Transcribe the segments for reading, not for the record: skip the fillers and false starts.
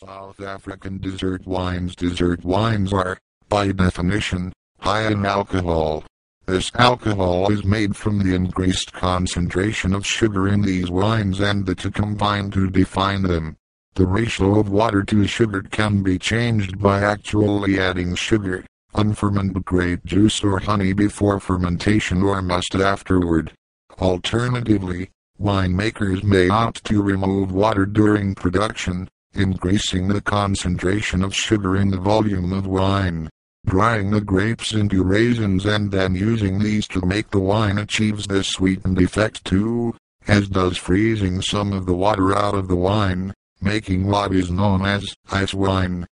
South African dessert wines. Dessert wines are, by definition, high in alcohol. This alcohol is made from the increased concentration of sugar in these wines and the two combine to define them. The ratio of water to sugar can be changed by actually adding sugar, unfermented grape juice or honey before fermentation or must afterward. Alternatively, winemakers may opt to remove water during production, increasing the concentration of sugar in the volume of wine. Drying the grapes into raisins and then using these to make the wine achieves this sweetened effect too, as does freezing some of the water out of the wine, making what is known as ice wine.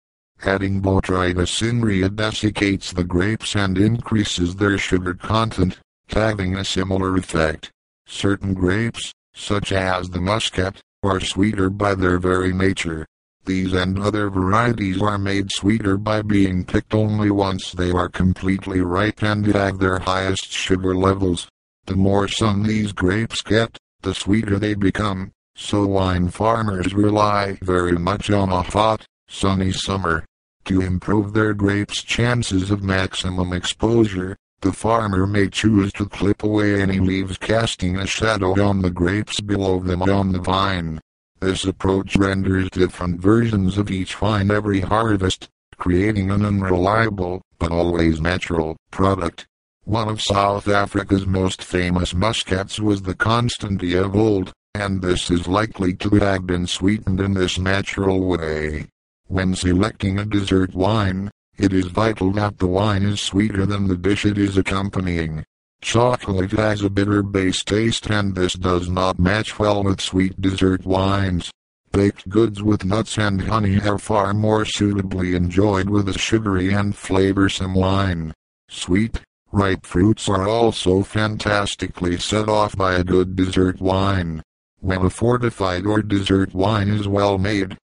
Adding Botrytis cinerea desiccates the grapes and increases their sugar content, having a similar effect. Certain grapes, such as the Muscat, are sweeter by their very nature. These and other varieties are made sweeter by being picked only once they are completely ripe and have their highest sugar levels. The more sun these grapes get, the sweeter they become, so wine farmers rely very much on a hot, sunny summer. To improve their grapes' chances of maximum exposure, the farmer may choose to clip away any leaves casting a shadow on the grapes below them on the vine. This approach renders different versions of each vine every harvest, creating an unreliable, but always natural, product. One of South Africa's most famous Muscats was the Constantia of old, and this is likely to have been sweetened in this natural way. When selecting a dessert wine, it is vital that the wine is sweeter than the dish it is accompanying. Chocolate has a bitter base taste and this does not match well with sweet dessert wines. Baked goods with nuts and honey are far more suitably enjoyed with a sugary and flavorsome wine. Sweet, ripe fruits are also fantastically set off by a good dessert wine. When a fortified or dessert wine is well made,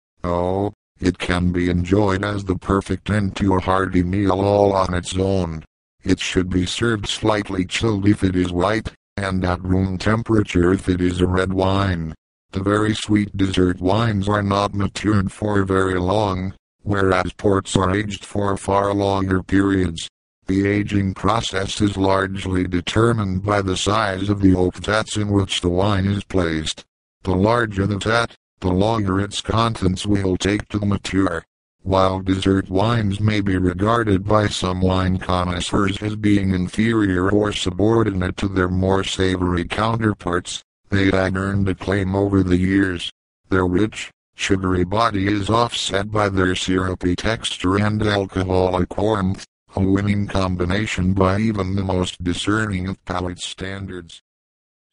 it can be enjoyed as the perfect end to a hearty meal all on its own. It should be served slightly chilled if it is white, and at room temperature if it is a red wine. The very sweet dessert wines are not matured for very long, whereas ports are aged for far longer periods. The aging process is largely determined by the size of the oak vats in which the wine is placed. The larger the vat, the longer its contents will take to mature. While dessert wines may be regarded by some wine connoisseurs as being inferior or subordinate to their more savory counterparts, they have earned acclaim over the years. Their rich, sugary body is offset by their syrupy texture and alcoholic warmth, a winning combination by even the most discerning of palate standards.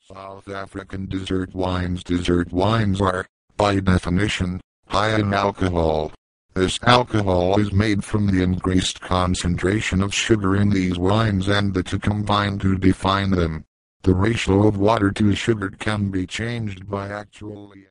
South African dessert wines. Dessert wines are, by definition, high in alcohol. This alcohol is made from the increased concentration of sugar in these wines and the two combine to define them. The ratio of water to sugar can be changed by actually